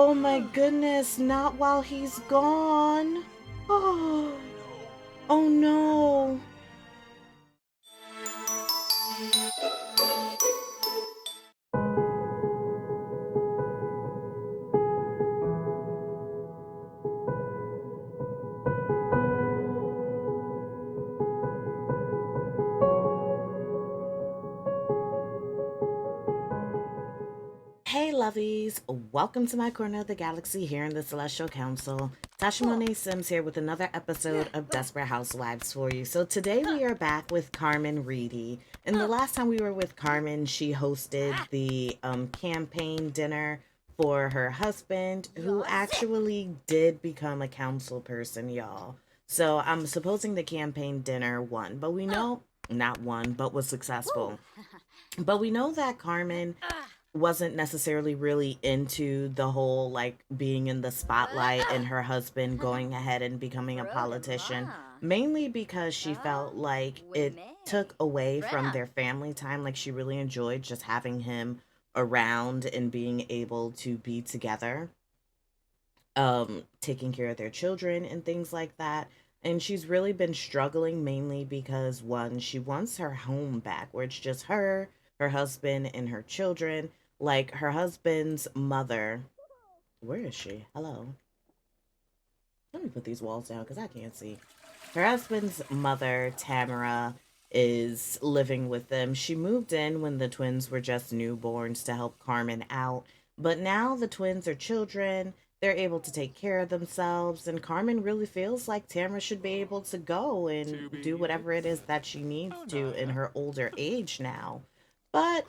Oh my goodness, not while he's gone. Oh, oh no. Hey lovies, welcome to my corner of the galaxy here in the Celestial Council. Tasha Monet Sims here with another episode of Desperate Housewives for you. So today we are back with Carmen Reedy. And the last time we were with Carmen, she hosted the campaign dinner for her husband, who actually did become a council person, y'all. So I'm supposing the campaign dinner won, but we know, not won, but was successful. But we know that Carmen wasn't necessarily really into the whole like being in the spotlight and her husband going ahead and becoming a politician, mainly because she felt like it took away from their family time. Like she really enjoyed just having him around and being able to be together, taking care of their children and things like that. And she's really been struggling mainly because one, she wants her home back where it's just her husband, and her children. Like her husband's mother, where is she? Hello. Let me put these walls down because I can't see. Her husband's mother, Tamara, is living with them. She moved in when the twins were just newborns to help Carmen out. But now the twins are children. They're able to take care of themselves. And Carmen really feels like Tamara should be able to go and do whatever it is that she needs to in her older age now. But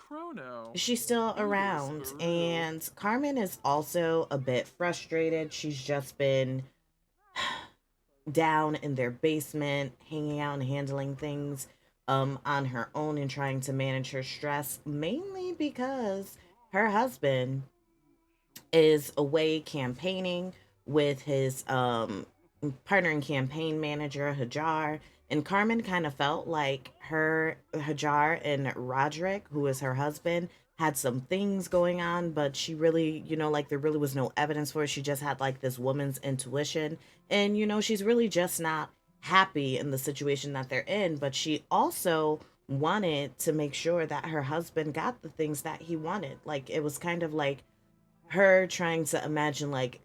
she's still around. And Carmen is also a bit frustrated. She's just been down in their basement, hanging out and handling things on her own and trying to manage her stress, mainly because her husband is away campaigning with his partner and campaign manager, Hajar. And Carmen kind of felt like Hajar and Roderick, who is her husband, had some things going on, but she really, like there really was no evidence for it. She just had like this woman's intuition. And, she's really just not happy in the situation that they're in. But she also wanted to make sure that her husband got the things that he wanted. Like it was kind of like her trying to imagine, like,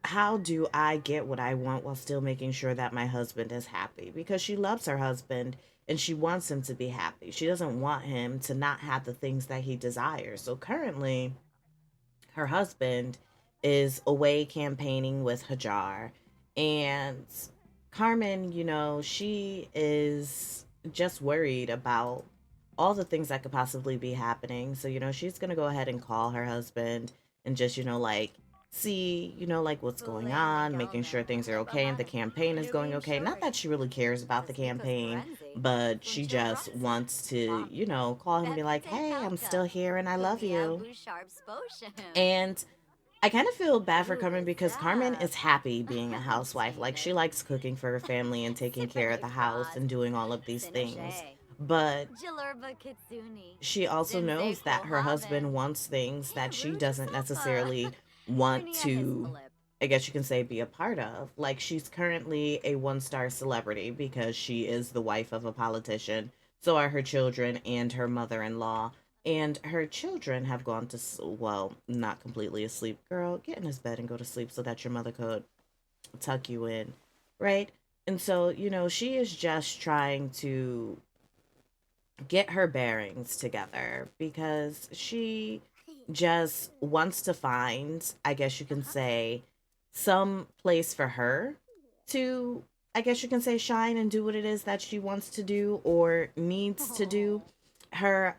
how do I get what I want while still making sure that my husband is happy? Because she loves her husband and she wants him to be happy. She doesn't want him to not have the things that he desires. So currently, her husband is away campaigning with Hajar. And Carmen, she is just worried about all the things that could possibly be happening. So, she's going to go ahead and call her husband and just, like, see, like what's going on, making sure things are okay and the campaign is going okay. Not that she really cares about the campaign, but she just wants to, call him and be like, hey, I'm still here and I love you. And I kind of feel bad for Carmen because Carmen is happy being a housewife. Like she likes cooking for her family and taking care of the house and doing all of these things. But she also knows that her husband wants things that she doesn't necessarily want to, I guess you can say, be a part of. Like she's currently a one-star celebrity because she is the wife of a politician. So are her children and her mother-in-law. And her children have gone to, well, not completely asleep. Girl, get in his bed and go to sleep so that your mother could tuck you in, right? And so, she is just trying to get her bearings together because she just wants to find, I guess you can say, some place for her to, I guess you can say, shine and do what it is that she wants to do or needs to do. Her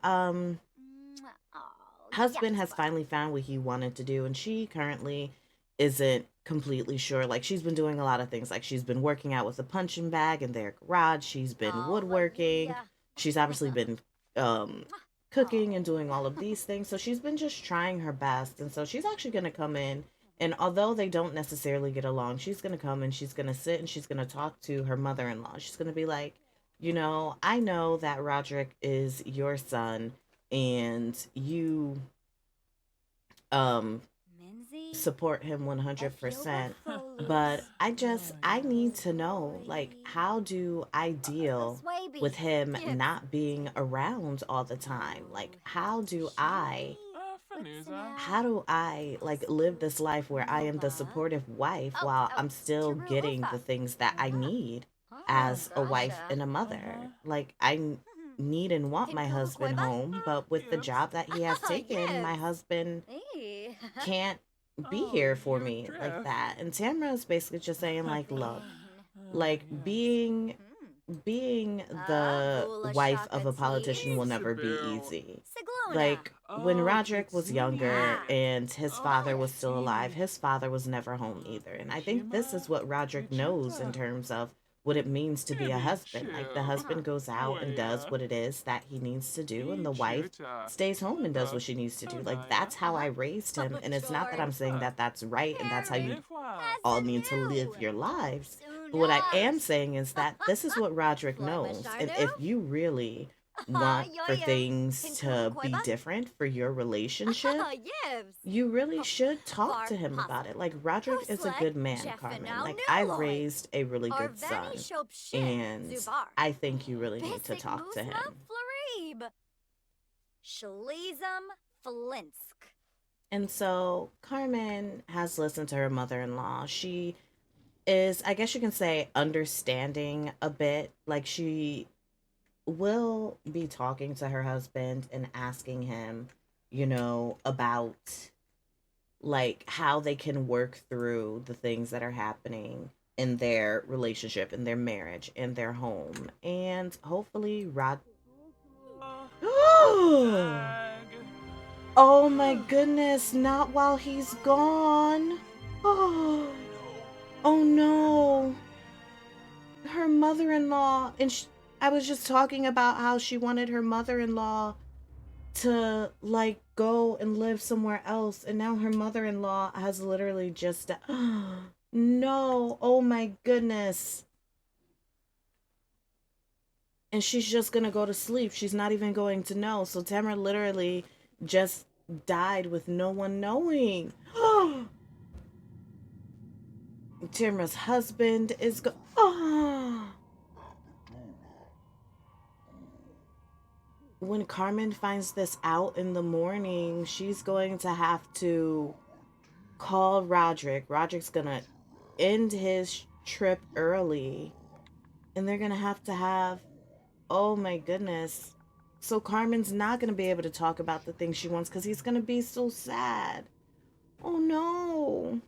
husband has finally found what he wanted to do, and she currently isn't completely sure. Like she's been doing a lot of things. Like she's been working out with a punching bag in their garage. She's been woodworking. She's obviously been um cooking and doing all of these things. So she's been just trying her best. And so she's actually going to come in, and although they don't necessarily get along, she's going to come and she's going to sit and she's going to talk to her mother-in-law. She's going to be like, I know that Roderick is your son and you um support him 100%. But Folus. I need to know, like, how do I deal with Swaby. him Gibbs. not being around all the time? Like, how do I like live this life where I am the supportive wife Oh, while oh, I'm still getting the Tarufa. things that I need as a wife Sasha. and a mother? Like, need and want my husband Tinkukueba? home, but with the job that he has taken, my Gibbs. husband Hey. can't be here for me like that. And Tamara is basically just saying, like, look, Fine. like being the Vula wife of shaka a politician tease. will never be easy. Sigluna. Like when Roderick was younger Ah. and his father was still alive, Honest. his father was never home either. And I think this is what Roderick knows in terms of what it means to be a husband. Like the husband goes out and does what it is that he needs to do, and the wife stays home and does what she needs to do. Like that's how I raised him. And it's not that I'm George. saying that that's right and that's how you Harry. As all a need to live new. your lives. But what I am Soonars. saying is that this is what Roderick knows. And Flymasharnu. if you really want for Yoyo. things to be Tinkukueba. different for your relationship, Yibs. you really should talk Var to him about puzzle. it. Like, Roderick is a Hooslag. good man, Jeffin Carmen. now Like, I Nuloy. raised a really good Arveni son. shop shin. And Zuvar. I think you really need to Bisic talk to musma him. florib. Shalizam Flinsk. And so Carmen has listened to her mother in law. She is, I guess you can say, understanding a bit. Like, she will be talking to her husband and asking him, about like how they can work through the things that are happening in their relationship, in their marriage, in their home. And hopefully Rod Dag. Oh my goodness, not while he's gone. Oh, oh no. Her mother-in-law I was just talking about how she wanted her mother-in-law to like go and live somewhere else, and now her mother-in-law has literally just no, oh my goodness. And she's just gonna go to sleep. She's not even going to know. So Tamara literally just died with no one knowing. Tamara's husband is oh. When Carmen finds this out in the morning, she's going to have to call Roderick. Roderick's gonna end his trip early, and they're gonna have, oh my goodness. So Carmen's not gonna be able to talk about the things she wants because he's gonna be so sad. Oh no.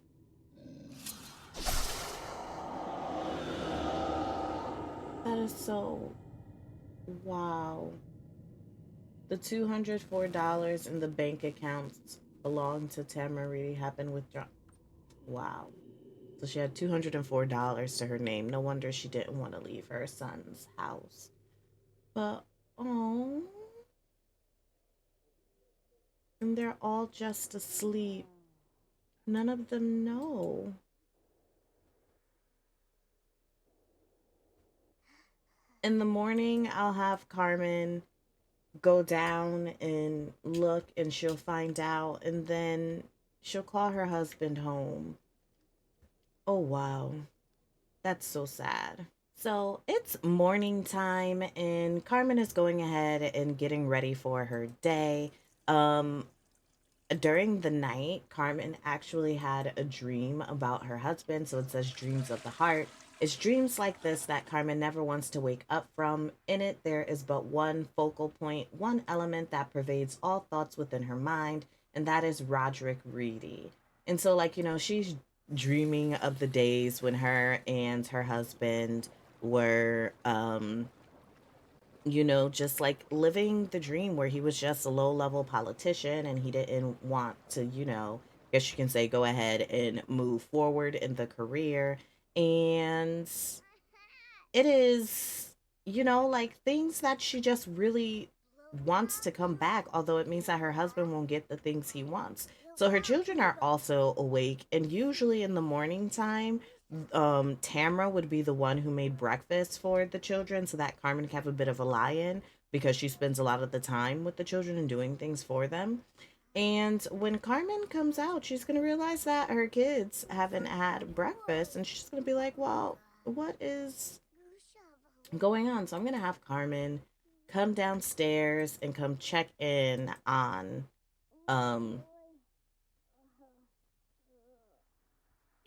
That is so wow. The $204 in the bank accounts belonged to Tamara Reedy happened with John. Wow. So she had $204 to her name. No wonder she didn't want to leave her son's house. But, oh. And they're all just asleep. None of them know. In the morning, I'll have Carmen go down and look, and she'll find out. And then she'll call her husband home. Oh, wow. That's so sad. So it's morning time, and Carmen is going ahead and getting ready for her day. Um, During the night, Carmen actually had a dream about her husband. So it says dreams of the heart. It's dreams like this that Carmen never wants to wake up from. In it, there is but one focal point, one element that pervades all thoughts within her mind, and that is Roderick Reedy. And so, like, she's dreaming of the days when her and her husband were just like living the dream where he was just a low level politician and he didn't want to, guess you can say, go ahead and move forward in the career. And it is, like things that she just really wants to come back, although it means that her husband won't get the things he wants. So her children are also awake, and usually in the morning time, Tamra would be the one who made breakfast for the children so that Carmen can have a bit of a lie in because she spends a lot of the time with the children and doing things for them. And when Carmen comes out, she's going to realize that her kids haven't had breakfast. And she's going to be like, well, what is going on? So I'm going to have Carmen come downstairs and come check in on, um,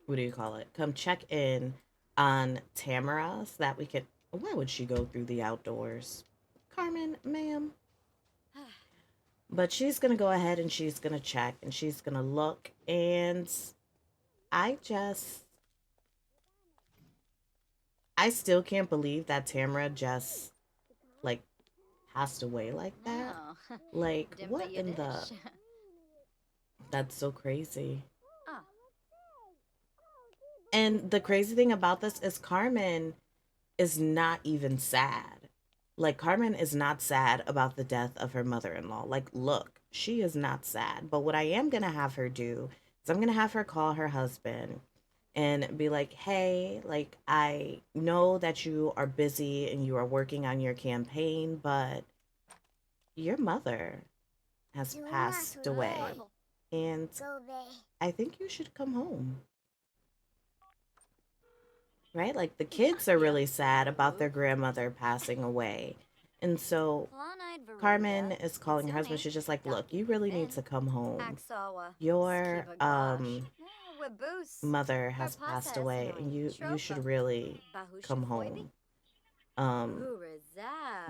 what do you call it? Come check in on Tamara so that we could. Why would she go through the outdoors? Carmen, ma'am. But she's going to go ahead and she's going to check and she's going to look. And I just, I still can't believe that Tamara just, like, passed away like that. No. Like, Dimpa what in the. Yudish. That's so crazy. Ah. And the crazy thing about this is Carmen is not even sad. Like, Carmen is not sad about the death of her mother in law. Like, look, she is not sad. But what I am going to have her do is I'm going to have her call her husband and be like, hey, like, I know that you are busy and you are working on your campaign, but your mother has passed away. And I think you should come home. Right? Like the kids are really sad about their grandmother passing away. And so Carmen is calling her husband. She's just like, look, you really need to come home. Your mother has passed away and you should really come home. Um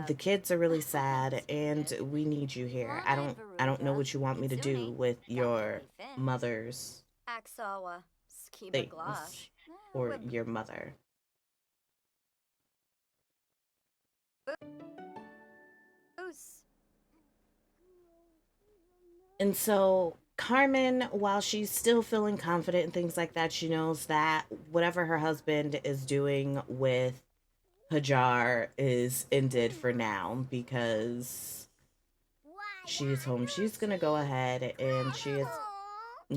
the kids are really sad and we need you here. I don't know what you want me to do with your mother's things or your mother. And so Carmen, while she's still feeling confident and things like that, she knows that whatever her husband is doing with Hajar is ended for now because she's home. She's gonna go ahead and she is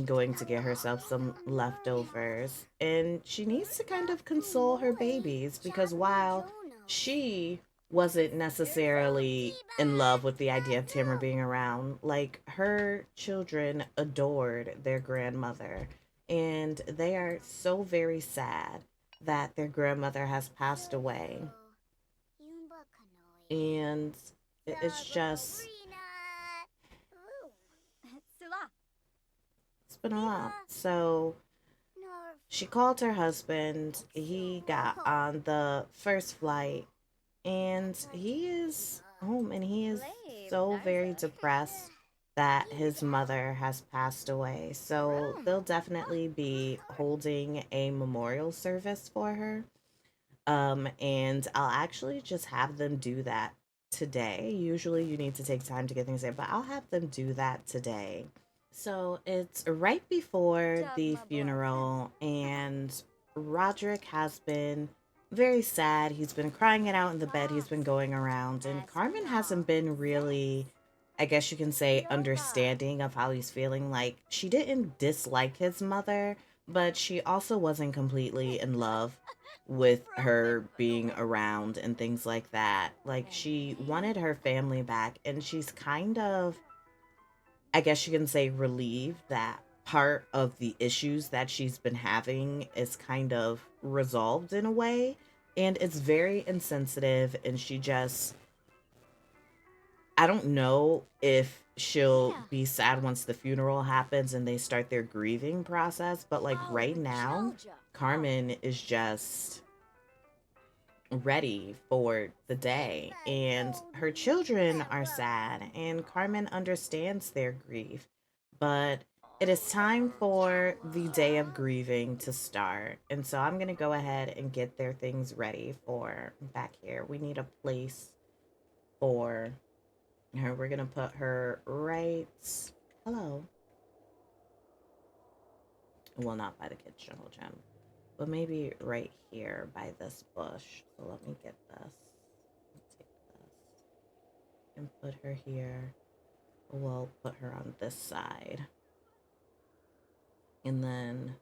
going to get herself some leftovers. And she needs to kind of console her babies because while she wasn't necessarily in love with the idea of Tamara being around, like her children adored their grandmother. And they are so very sad that their grandmother has passed away. And it's just, it's been a lot. So she called her husband. He got on the first flight and he is home and he is so very depressed that his mother has passed away. So they'll definitely be holding a memorial service for her. And I'll actually just have them do that today. Usually you need to take time to get things in, but I'll have them do that today. So it's right before the funeral, and Roderick has been very sad. He's been crying it out in the bed. He's been going around, and Carmen hasn't been really, I guess you can say, understanding of how he's feeling. Like, she didn't dislike his mother, but she also wasn't completely in love with her being around and things like that. Like, she wanted her family back, and she's kind of, I guess you can say, relieved that part of the issues that she's been having is kind of resolved in a way. And it's very insensitive. And she just, I don't know if she'll be sad once the funeral happens and they start their grieving process. But like right now, Carmen is just ready for the day. And her children are sad. And Carmen understands their grief. But it is time for the day of grieving to start. And so I'm going to go ahead and get their things ready for back here. We need a place for her. We're going to put her right. Hello. Well, not by the kids' jungle gym, but maybe right here by this bush. So let me get this. Take this and put her here. We'll put her on this side. And then,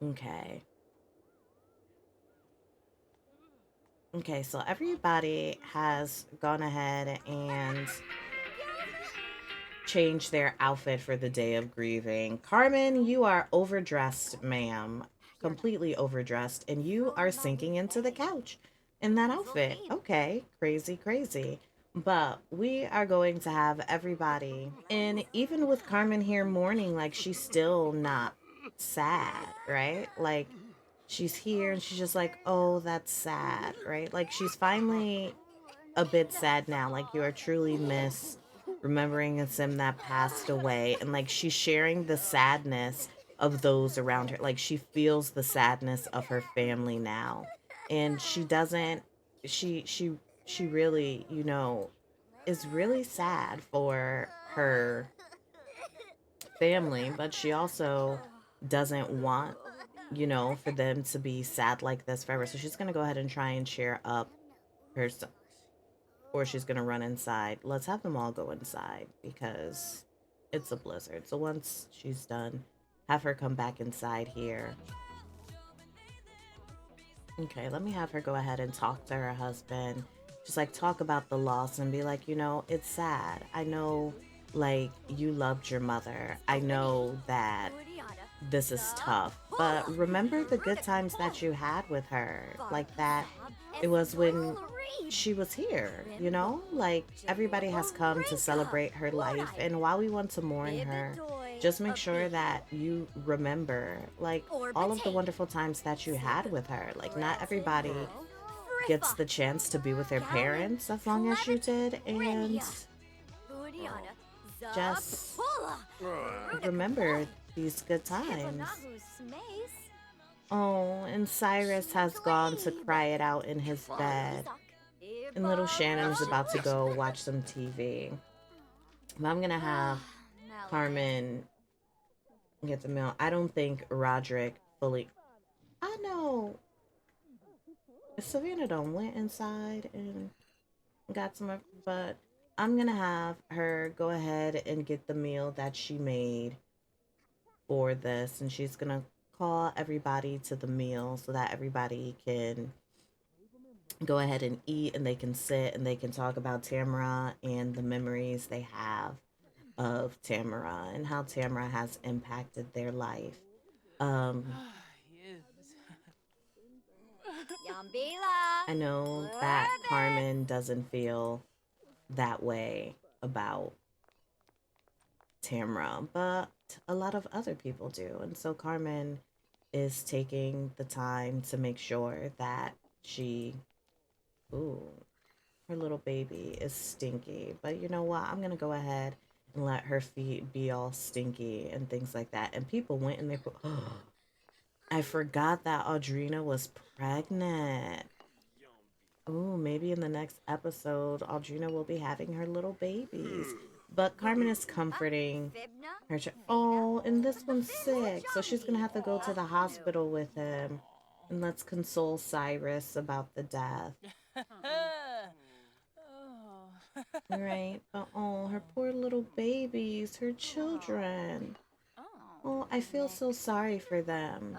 okay. Okay, so everybody has gone ahead and change their outfit for the day of grieving. Carmen, you are overdressed, ma'am. Completely overdressed, and you are sinking into the couch in that outfit. Okay, crazy, crazy. But we are going to have everybody, and even with Carmen here mourning, like she's still not sad, right? Like she's here and she's just like, oh, that's sad, right? Like she's finally a bit sad now. Like you are truly miss remembering a sim that passed away, and like she's sharing the sadness of those around her. Like she feels the sadness of her family now, and she doesn't. She she she really, is really sad for her family, but she also doesn't want, for them to be sad like this forever. So she's gonna go ahead and try and cheer up her, or she's gonna run inside. Let's have them all go inside because it's a blizzard. So once she's done, have her come back inside here. Okay, let me have her go ahead and talk to her husband. Just like talk about the loss and be like, it's sad. I know, like, you loved your mother. I know that this is tough, but remember the good times that you had with her. Like that, it was when she was here, Like everybody has come to celebrate her life. And while we want to mourn her, just make sure that you remember, like, all of the wonderful times that you had with her. Like, not everybody gets the chance to be with their parents as long as you did. And just remember these good times. Oh, and Cyrus has gone to cry it out in his bed. And little Shannon is about to go watch some TV. But I'm gonna have Carmen get the mail. I don't think Roderick fully. I know. Savannah done went inside and got some, but I'm gonna have her go ahead and get the meal that she made for this, and she's gonna call everybody to the meal so that everybody can go ahead and eat and they can sit and they can talk about Tamara and the memories they have of Tamara and how Tamara has impacted their life. Um, I know that Carmen doesn't feel that way about Tamara, but a lot of other people do. And so Carmen is taking the time to make sure that she, ooh, her little baby is stinky. But you know what? I'm going to go ahead and let her feet be all stinky and things like that. And people went and they put, oh, I forgot that Audrina was pregnant. Ooh, maybe in the next episode, Audrina will be having her little babies. But Carmen is comforting her. Oh, and this one's sick. So she's going to have to go to the hospital with him. And let's console Cyrus about the death. Right? But oh, her poor little babies, her children. Oh, I feel so sorry for them.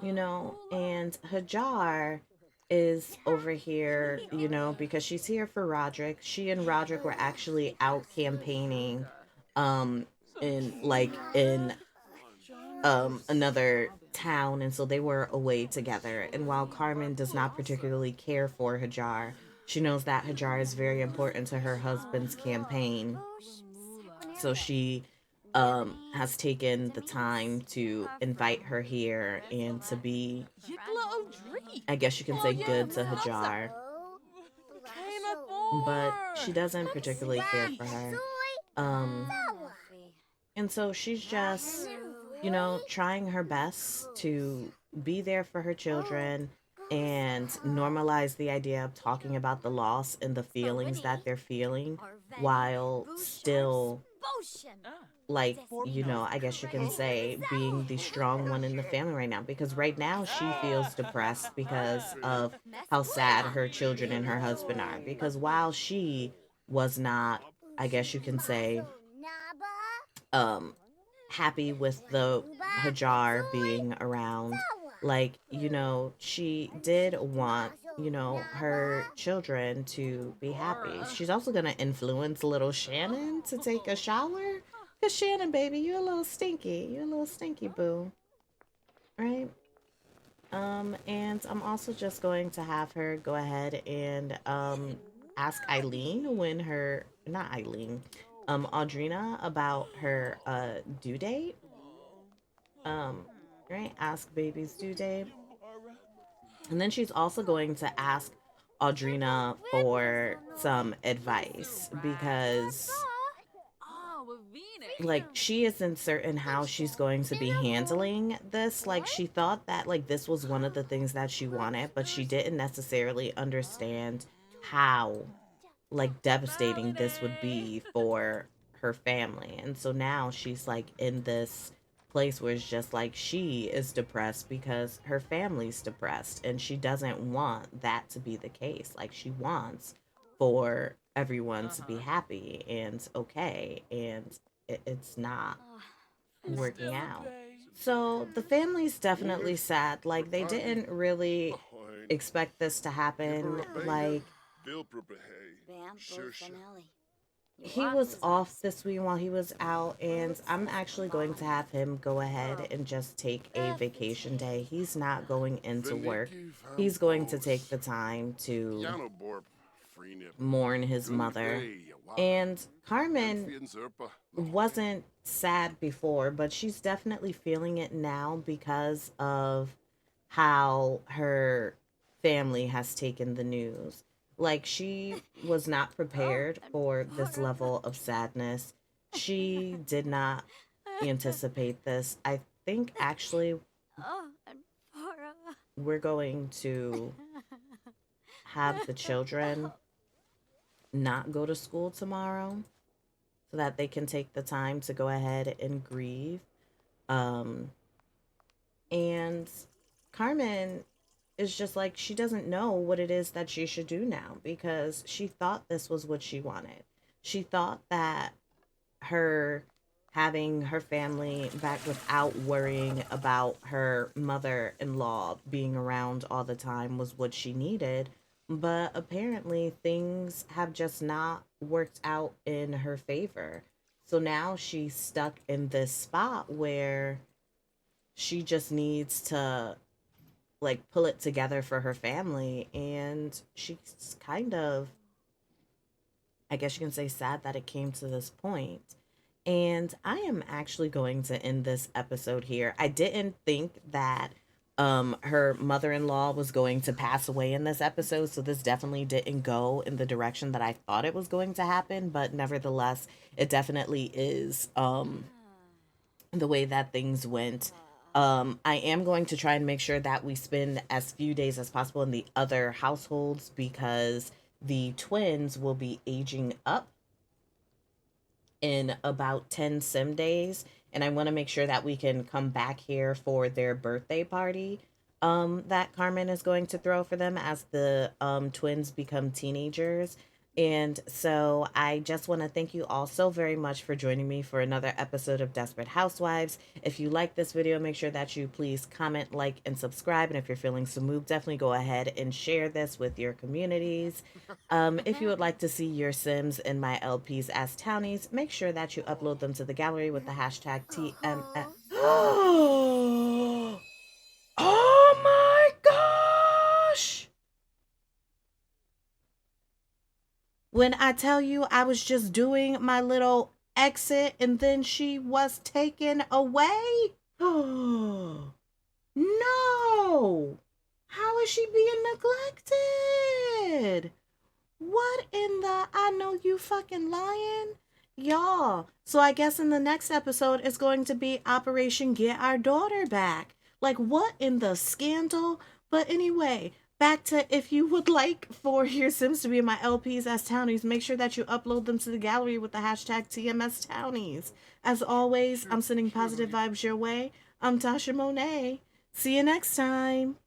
And Hajar is over here, because she's here for Roderick. She and Roderick were actually out campaigning um in another town, and so they were away together. And while Carmen does not particularly care for Hajar, she knows that Hajar is very important to her husband's campaign. So she has taken the time to invite her here and to be, I guess you can say, good to Hajar. But she doesn't particularly care for her. Um, and so she's just, trying her best to be there for her children and normalize the idea of talking about the loss and the feelings that they're feeling while still, like, I guess you can say, being the strong one in the family right now. Because right now she feels depressed because of how sad her children and her husband are. Because while she was not, I guess you can say, um, happy with the Hajar being around, like, she did want her children to be happy. She's also going to influence little Shannon to take a shower. Because Shannon, baby, you're a little stinky. You're a little stinky, boo. Right? And I'm also just going to have her go ahead and ask Eileen when her not Eileen, Audrina about her due date. Um, right? Ask baby's due date. And then she's also going to ask Audrina for some advice because like she isn't certain how she's going to be handling this. Like she thought that like this was one of the things that she wanted, but she didn't necessarily understand how like devastating this would be for her family. And so now she's like in this place where it's just like she is depressed because her family's depressed and she doesn't want that to be the case. Like she wants for everyone to be happy and okay, and it's not working out. So the family's definitely sad. Like they didn't really expect this to happen. Like he was off this week while he was out, and I'm actually going to have him go ahead and just take a vacation day. He's not going into work. He's going to take the time to mourn his mother. And Carmen wasn't sad before, but she's definitely feeling it now because of how her family has taken the news. Like, she was not prepared for this level of sadness. She did not anticipate this. I think actually we're going to have the children not go to school tomorrow so that they can take the time to go ahead and grieve. Um, and Carmen is just like, she doesn't know what it is that she should do now because she thought this was what she wanted. She thought that her having her family back without worrying about her mother in law being around all the time was what she needed. But apparently, things have just not worked out in her favor. So now she's stuck in this spot where she just needs to like pull it together for her family. And she's kind of, I guess you can say, sad that it came to this point. And I am actually going to end this episode here. I didn't think that her mother-in-law was going to pass away in this episode, so this definitely didn't go in the direction that I thought it was going to happen, but nevertheless, it definitely is the way that things went. I am going to try and make sure that we spend as few days as possible in the other households because the twins will be aging up in about 10 sim days, and I want to make sure that we can come back here for their birthday party that Carmen is going to throw for them as the twins become teenagers. And so I just want to thank you all so very much for joining me for another episode of Desperate Housewives. If you like this video, make sure that you please comment, like, and subscribe. And if you're feeling so moved, definitely go ahead and share this with your communities. If you would like to see your Sims in my LPs as Townies, make sure that you upload them to the gallery with the hashtag TMS. Oh my gosh! When I tell you I was just doing my little exit and then she was taken away? Oh, no! How is she being neglected? What in the I know you fucking lying? Y'all. So I guess in the next episode it's going to be Operation Get Our Daughter Back. Like what in the scandal? But anyway, back to if you would like for your Sims to be in my LPs as Townies, make sure that you upload them to the gallery with the hashtag TMS Townies. As always, I'm sending positive vibes your way. I'm Tasha Monet. See you next time.